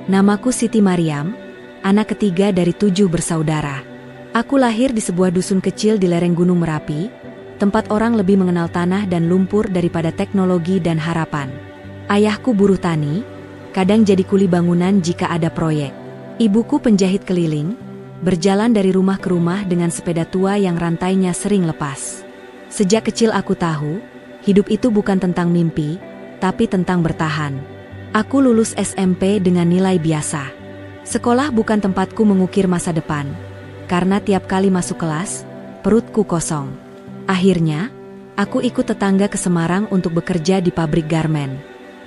Namaku Siti Mariam, anak ketiga dari 7 bersaudara. Aku lahir di sebuah dusun kecil di lereng Gunung Merapi, tempat orang lebih mengenal tanah dan lumpur daripada teknologi dan harapan. Ayahku buruh tani, kadang jadi kuli bangunan jika ada proyek. Ibuku penjahit keliling, berjalan dari rumah ke rumah dengan sepeda tua yang rantainya sering lepas. Sejak kecil aku tahu, hidup itu bukan tentang mimpi, tapi tentang bertahan. Aku lulus SMP dengan nilai biasa. Sekolah bukan tempatku mengukir masa depan, karena tiap kali masuk kelas, perutku kosong. Akhirnya, aku ikut tetangga ke Semarang untuk bekerja di pabrik garmen.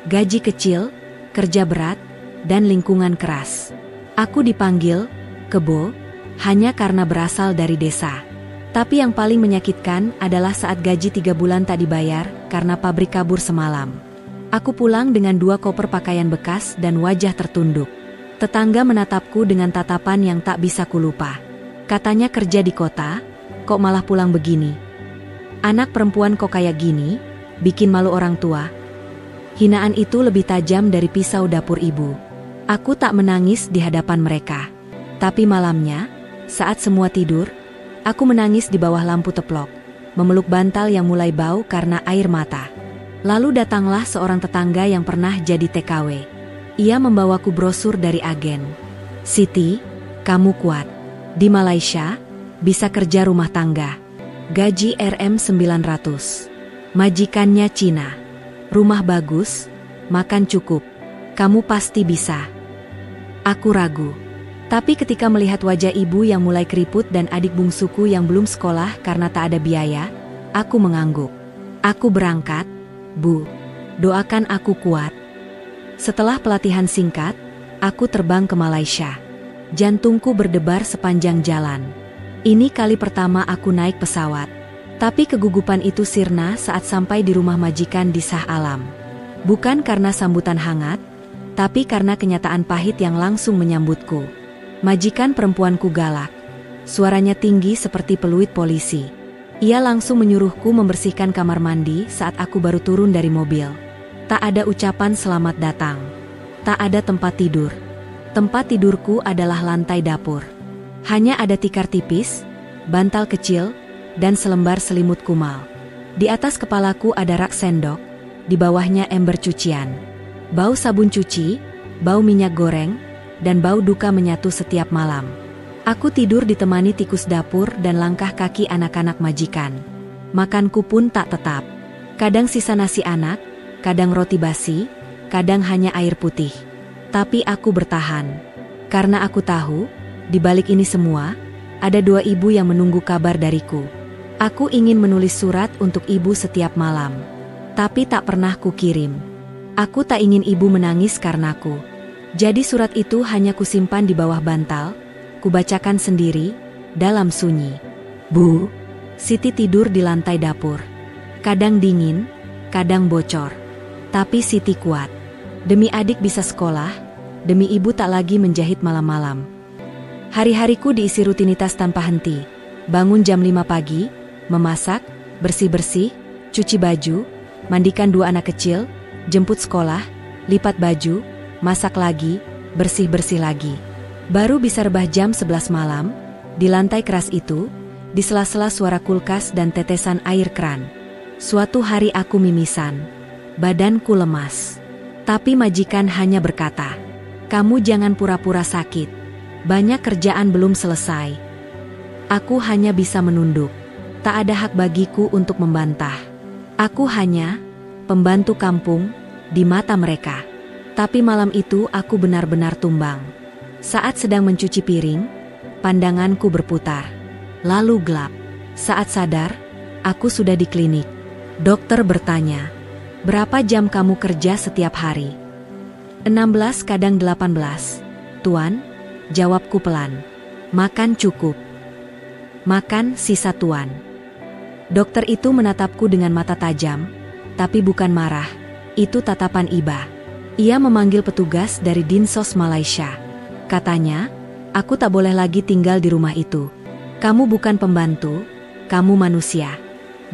Gaji kecil, kerja berat, dan lingkungan keras. Aku dipanggil kebo hanya karena berasal dari desa. Tapi yang paling menyakitkan adalah saat gaji 3 bulan tak dibayar karena pabrik kabur semalam. Aku pulang dengan 2 koper pakaian bekas dan wajah tertunduk. Tetangga menatapku dengan tatapan yang tak bisa kulupa. Katanya kerja di kota, kok malah pulang begini? Anak perempuan kok kayak gini, bikin malu orang tua. Hinaan itu lebih tajam dari pisau dapur ibu. Aku tak menangis di hadapan mereka. Tapi malamnya, saat semua tidur, aku menangis di bawah lampu teplok, memeluk bantal yang mulai bau karena air mata. Lalu datanglah seorang tetangga yang pernah jadi TKW. Ia membawaku brosur dari agen. Siti, kamu kuat. Di Malaysia, bisa kerja rumah tangga. Gaji Rp900. Majikannya Cina. Rumah bagus, makan cukup. Kamu pasti bisa. Aku ragu. Tapi ketika melihat wajah ibu yang mulai keriput dan adik bungsuku yang belum sekolah karena tak ada biaya, aku mengangguk. Aku berangkat, Bu. Doakan aku kuat. Setelah pelatihan singkat, aku terbang ke Malaysia. Jantungku berdebar sepanjang jalan. Ini kali pertama aku naik pesawat. Tapi kegugupan itu sirna saat sampai di rumah majikan di Shah Alam. Bukan karena sambutan hangat, tapi karena kenyataan pahit yang langsung menyambutku. Majikan perempuanku galak. Suaranya tinggi seperti peluit polisi. Ia langsung menyuruhku membersihkan kamar mandi saat aku baru turun dari mobil. Tak ada ucapan selamat datang. Tak ada tempat tidur. Tempat tidurku adalah lantai dapur. Hanya ada tikar tipis, bantal kecil, dan selembar selimut kumal. Di atas kepalaku ada rak sendok, di bawahnya ember cucian. Bau sabun cuci, bau minyak goreng, dan bau duka menyatu setiap malam. Aku tidur ditemani tikus dapur dan langkah kaki anak-anak majikan. Makanku pun tak tetap. Kadang sisa nasi anak, kadang roti basi, kadang hanya air putih. Tapi aku bertahan. Karena aku tahu, di balik ini semua, ada 2 ibu yang menunggu kabar dariku. Aku ingin menulis surat untuk ibu setiap malam. Tapi tak pernah kukirim. Aku tak ingin ibu menangis karenaku. Jadi surat itu hanya kusimpan di bawah bantal, kubacakan sendiri, dalam sunyi. Bu, Siti tidur di lantai dapur. Kadang dingin, kadang bocor. Tapi Siti kuat. Demi adik bisa sekolah, demi ibu tak lagi menjahit malam-malam. Hari-hariku diisi rutinitas tanpa henti. Bangun jam 5 pagi, memasak, bersih-bersih, cuci baju, mandikan 2 anak kecil, jemput sekolah, lipat baju, masak lagi, bersih-bersih lagi. Baru bisa rebah jam 11 malam, di lantai keras itu, di sela-sela suara kulkas dan tetesan air keran. Suatu hari aku mimisan. Badanku lemas. Tapi majikan hanya berkata, "Kamu jangan pura-pura sakit. Banyak kerjaan belum selesai." Aku hanya bisa menunduk. Tak ada hak bagiku untuk membantah. Aku hanya pembantu kampung di mata mereka. Tapi malam itu aku benar-benar tumbang. Saat sedang mencuci piring, pandanganku berputar. Lalu gelap. Saat sadar, aku sudah di klinik. Dokter bertanya, "Berapa jam kamu kerja setiap hari?" 16 kadang 18. "Tuan," jawabku pelan. "Makan cukup." "Makan sisa tuan." Dokter itu menatapku dengan mata tajam, tapi bukan marah. Itu tatapan iba. Ia memanggil petugas dari Dinsos Malaysia. Katanya, aku tak boleh lagi tinggal di rumah itu. Kamu bukan pembantu, kamu manusia.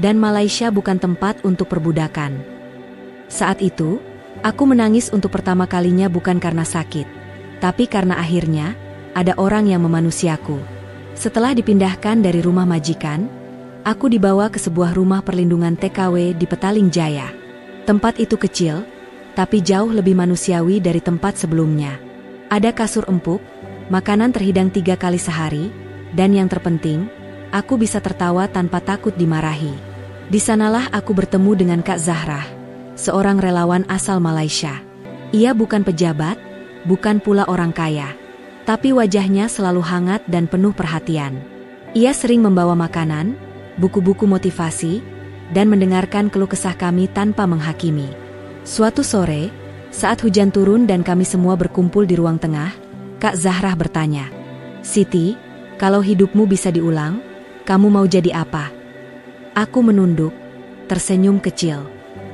Dan Malaysia bukan tempat untuk perbudakan. Saat itu, aku menangis untuk pertama kalinya bukan karena sakit, Tapi karena akhirnya, ada orang yang memanusiaku. Setelah dipindahkan dari rumah majikan, aku dibawa ke sebuah rumah perlindungan TKW di Petaling Jaya. Tempat itu kecil, tapi jauh lebih manusiawi dari tempat sebelumnya. Ada kasur empuk, makanan terhidang 3 kali sehari, dan yang terpenting, aku bisa tertawa tanpa takut dimarahi. Di sanalah aku bertemu dengan Kak Zahrah, seorang relawan asal Malaysia. Ia bukan pejabat, bukan pula orang kaya, tapi wajahnya selalu hangat dan penuh perhatian. Ia sering membawa makanan, buku-buku motivasi, dan mendengarkan keluh kesah kami tanpa menghakimi. Suatu sore, saat hujan turun dan kami semua berkumpul di ruang tengah, Kak Zahrah bertanya, "Siti, kalau hidupmu bisa diulang, kamu mau jadi apa?" Aku menunduk, tersenyum kecil.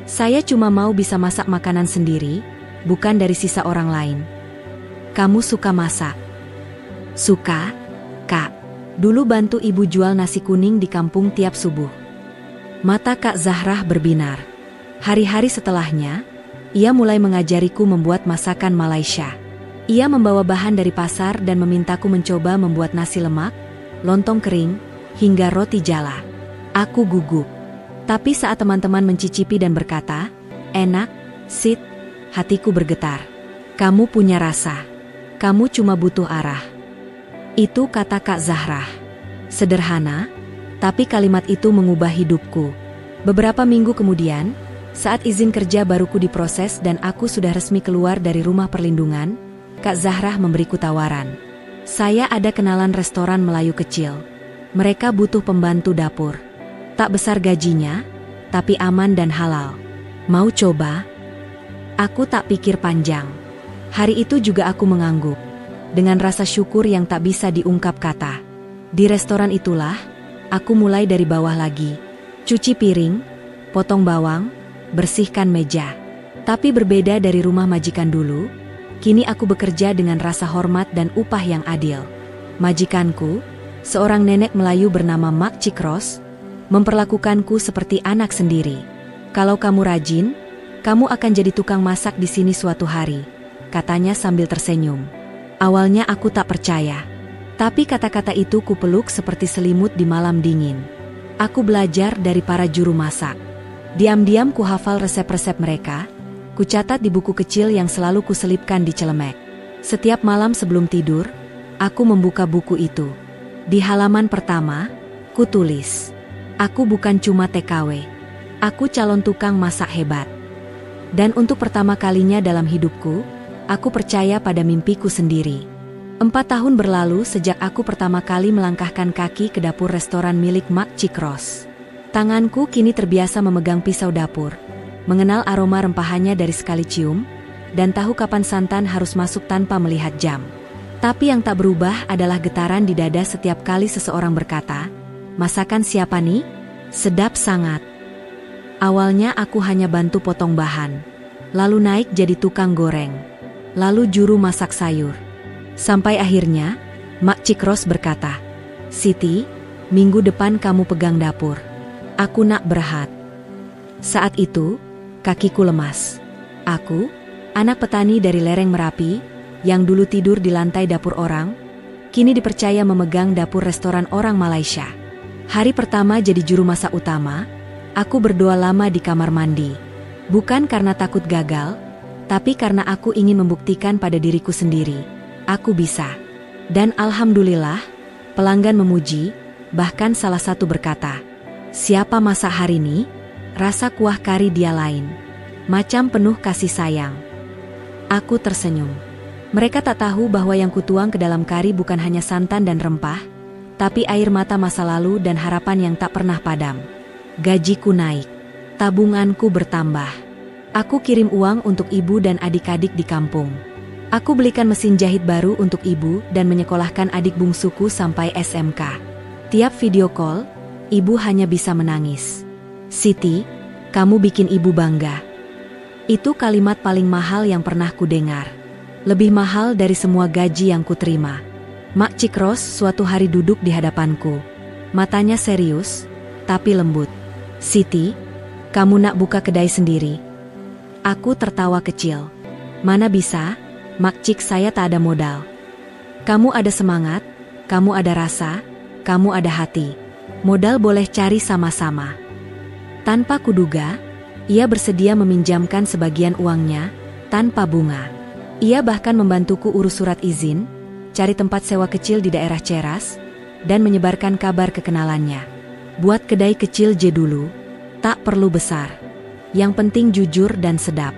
Saya cuma mau bisa masak makanan sendiri, bukan dari sisa orang lain. Kamu suka masak? Suka, Kak. Dulu bantu ibu jual nasi kuning di kampung tiap subuh. Mata Kak Zahrah berbinar. Hari-hari setelahnya, ia mulai mengajariku membuat masakan Malaysia. Ia membawa bahan dari pasar dan memintaku mencoba membuat nasi lemak, lontong kering, hingga roti jala. Aku gugup. Tapi saat teman-teman mencicipi dan berkata, "Enak, Sit," hatiku bergetar. Kamu punya rasa. Kamu cuma butuh arah. Itu kata Kak Zahrah. Sederhana, tapi kalimat itu mengubah hidupku. Beberapa minggu kemudian, saat izin kerja baruku diproses dan aku sudah resmi keluar dari rumah perlindungan, Kak Zahrah memberiku tawaran. Saya ada kenalan restoran Melayu kecil. Mereka butuh pembantu dapur. Tak besar gajinya, tapi aman dan halal. Mau coba? Aku tak pikir panjang. Hari itu juga aku mengangguk, dengan rasa syukur yang tak bisa diungkap kata. Di restoran itulah, aku mulai dari bawah lagi. Cuci piring, potong bawang, bersihkan meja. Tapi berbeda dari rumah majikan dulu, kini aku bekerja dengan rasa hormat dan upah yang adil. Majikanku, seorang nenek Melayu bernama Mak Cikros, memperlakukanku seperti anak sendiri. Kalau kamu rajin, kamu akan jadi tukang masak di sini suatu hari, katanya sambil tersenyum. Awalnya aku tak percaya, tapi kata-kata itu kupeluk seperti selimut di malam dingin. Aku belajar dari para juru masak. Diam-diam kuhafal resep-resep mereka, kucatat di buku kecil yang selalu kuselipkan di celemek. Setiap malam sebelum tidur, aku membuka buku itu. Di halaman pertama, kutulis, "Aku bukan cuma TKW. Aku calon tukang masak hebat." Dan untuk pertama kalinya dalam hidupku, aku percaya pada mimpiku sendiri. 4 tahun berlalu sejak aku pertama kali melangkahkan kaki ke dapur restoran milik Mak Cikros. Tanganku kini terbiasa memegang pisau dapur, mengenal aroma rempahannya dari sekali cium, dan tahu kapan santan harus masuk tanpa melihat jam. Tapi yang tak berubah adalah getaran di dada setiap kali seseorang berkata, "Masakan siapa nih? Sedap sangat." Awalnya aku hanya bantu potong bahan, lalu naik jadi tukang goreng, lalu juru masak sayur. Sampai akhirnya, Mak Cikros berkata, "Siti, minggu depan kamu pegang dapur. Aku nak berehat." Saat itu, kakiku lemas. Aku, anak petani dari lereng Merapi, yang dulu tidur di lantai dapur orang, kini dipercaya memegang dapur restoran orang Malaysia. Hari pertama jadi juru masak utama, aku berdoa lama di kamar mandi. Bukan karena takut gagal, tapi karena aku ingin membuktikan pada diriku sendiri, aku bisa. Dan alhamdulillah, pelanggan memuji, bahkan salah satu berkata, "Siapa masak hari ini? Rasa kuah kari dia lain. Macam penuh kasih sayang." Aku tersenyum. Mereka tak tahu bahwa yang kutuang ke dalam kari bukan hanya santan dan rempah, tapi air mata masa lalu dan harapan yang tak pernah padam. Gajiku naik. Tabunganku bertambah. Aku kirim uang untuk ibu dan adik-adik di kampung. Aku belikan mesin jahit baru untuk ibu dan menyekolahkan adik bungsuku sampai SMK. Tiap video call, ibu hanya bisa menangis. "Siti, kamu bikin ibu bangga." Itu kalimat paling mahal yang pernah kudengar. Lebih mahal dari semua gaji yang kuterima. Mak Cikros suatu hari duduk di hadapanku. Matanya serius, tapi lembut. "Siti, kamu nak buka kedai sendiri?" Aku tertawa kecil. "Mana bisa, Makcik, saya tak ada modal. Kamu ada semangat, kamu ada rasa, kamu ada hati. Modal boleh cari sama-sama. Tanpa kuduga, ia bersedia meminjamkan sebagian uangnya, tanpa bunga. Ia bahkan membantuku urus surat izin, cari tempat sewa kecil di daerah Ceras, dan menyebarkan kabar kekenalannya. Buat kedai kecil J dulu, tak perlu besar. Yang penting jujur dan sedap.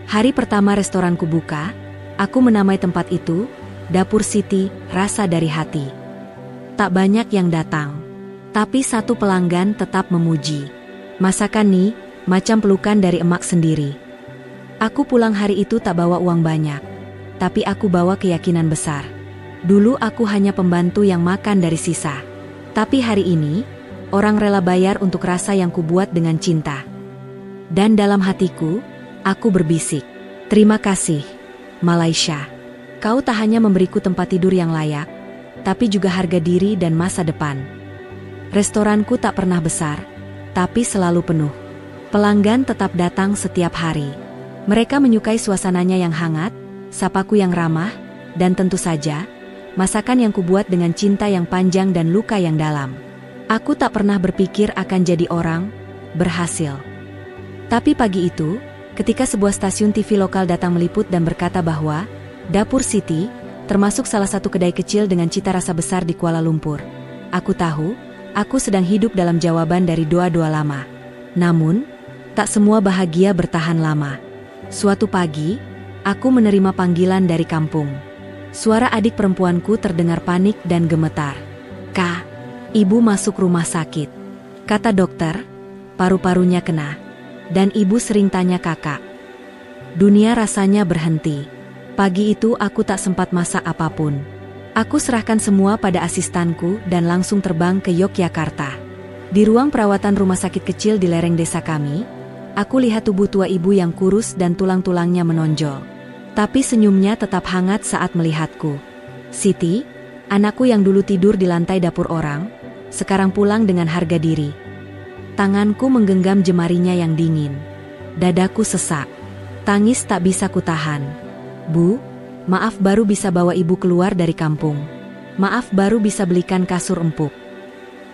Hari pertama restoranku buka, aku menamai tempat itu, Dapur Siti, Rasa dari Hati. Tak banyak yang datang, tapi satu pelanggan tetap memuji. Masakan nih, macam pelukan dari emak sendiri. Aku pulang hari itu tak bawa uang banyak, tapi aku bawa keyakinan besar. Dulu aku hanya pembantu yang makan dari sisa. Tapi hari ini, orang rela bayar untuk rasa yang kubuat dengan cinta. Dan dalam hatiku, aku berbisik, terima kasih, Malaysia. Kau tak hanya memberiku tempat tidur yang layak, tapi juga harga diri dan masa depan. Restoranku tak pernah besar, tapi selalu penuh. Pelanggan tetap datang setiap hari. Mereka menyukai suasananya yang hangat, sapaku yang ramah, dan tentu saja, masakan yang kubuat dengan cinta yang panjang dan luka yang dalam. Aku tak pernah berpikir akan jadi orang berhasil. Tapi pagi itu, ketika sebuah stasiun TV lokal datang meliput dan berkata bahwa Dapur Siti, termasuk salah satu kedai kecil dengan cita rasa besar di Kuala Lumpur, aku tahu, aku sedang hidup dalam jawaban dari doa-doa lama. Namun, tak semua bahagia bertahan lama. Suatu pagi, aku menerima panggilan dari kampung. Suara adik perempuanku terdengar panik dan gemetar. "Kak, ibu masuk rumah sakit," kata dokter, "paru-parunya kena." Dan ibu sering tanya kakak. Dunia rasanya berhenti. Pagi itu aku tak sempat masak apapun. Aku serahkan semua pada asistanku dan langsung terbang ke Yogyakarta. Di ruang perawatan rumah sakit kecil di lereng desa kami, aku lihat tubuh tua ibu yang kurus dan tulang-tulangnya menonjol. Tapi senyumnya tetap hangat saat melihatku. "Siti, anakku yang dulu tidur di lantai dapur orang, sekarang pulang dengan harga diri." Tanganku menggenggam jemarinya yang dingin. Dadaku sesak. Tangis tak bisa kutahan. "Bu, maaf baru bisa bawa ibu keluar dari kampung. Maaf baru bisa belikan kasur empuk."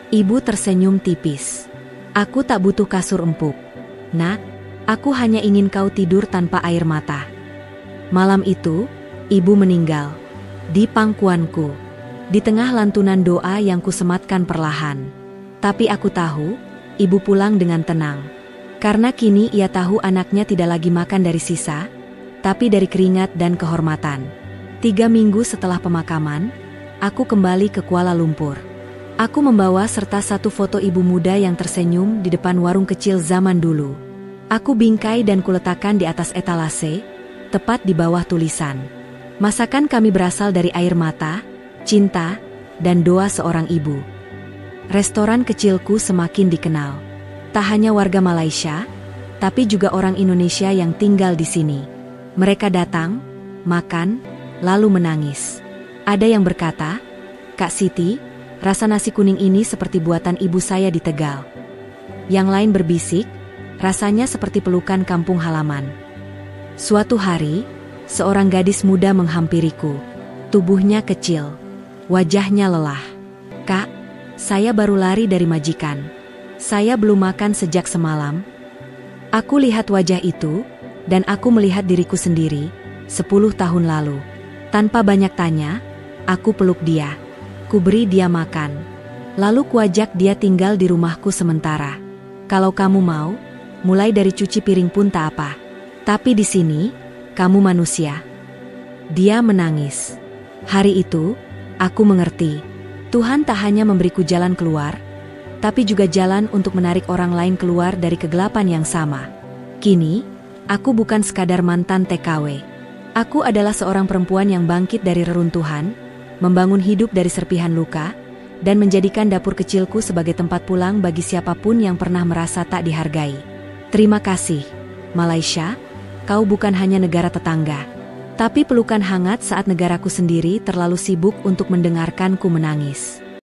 Ibu tersenyum tipis. "Aku tak butuh kasur empuk. Nak, aku hanya ingin kau tidur tanpa air mata." Malam itu, ibu meninggal. Di pangkuanku. Di tengah lantunan doa yang kusematkan perlahan. Tapi aku tahu, ibu pulang dengan tenang. Karena kini ia tahu anaknya tidak lagi makan dari sisa, tapi dari keringat dan kehormatan. 3 minggu setelah pemakaman, aku kembali ke Kuala Lumpur. Aku membawa serta satu foto ibu muda yang tersenyum di depan warung kecil zaman dulu. Aku bingkai dan kuletakkan di atas etalase, tepat di bawah tulisan. Masakan kami berasal dari air mata, cinta, dan doa seorang ibu. Restoran kecilku semakin dikenal. Tak hanya warga Malaysia, tapi juga orang Indonesia yang tinggal di sini. Mereka datang, makan, lalu menangis. Ada yang berkata, "Kak Siti, rasa nasi kuning ini seperti buatan ibu saya di Tegal." Yang lain berbisik, rasanya seperti pelukan kampung halaman. Suatu hari, seorang gadis muda menghampiriku. Tubuhnya kecil, wajahnya lelah. "Kak, saya baru lari dari majikan. Saya belum makan sejak semalam." Aku lihat wajah itu, dan aku melihat diriku sendiri, 10 tahun lalu. Tanpa banyak tanya, aku peluk dia. Kuberi dia makan. Lalu kuajak dia tinggal di rumahku sementara. "Kalau kamu mau, mulai dari cuci piring pun tak apa. Tapi di sini, kamu manusia." Dia menangis. Hari itu, aku mengerti. Tuhan tak hanya memberiku jalan keluar, tapi juga jalan untuk menarik orang lain keluar dari kegelapan yang sama. Kini, aku bukan sekadar mantan TKW. Aku adalah seorang perempuan yang bangkit dari reruntuhan, membangun hidup dari serpihan luka, dan menjadikan dapur kecilku sebagai tempat pulang bagi siapapun yang pernah merasa tak dihargai. Terima kasih, Malaysia, kau bukan hanya negara tetangga, tapi pelukan hangat saat negaraku sendiri terlalu sibuk untuk mendengarkanku menangis.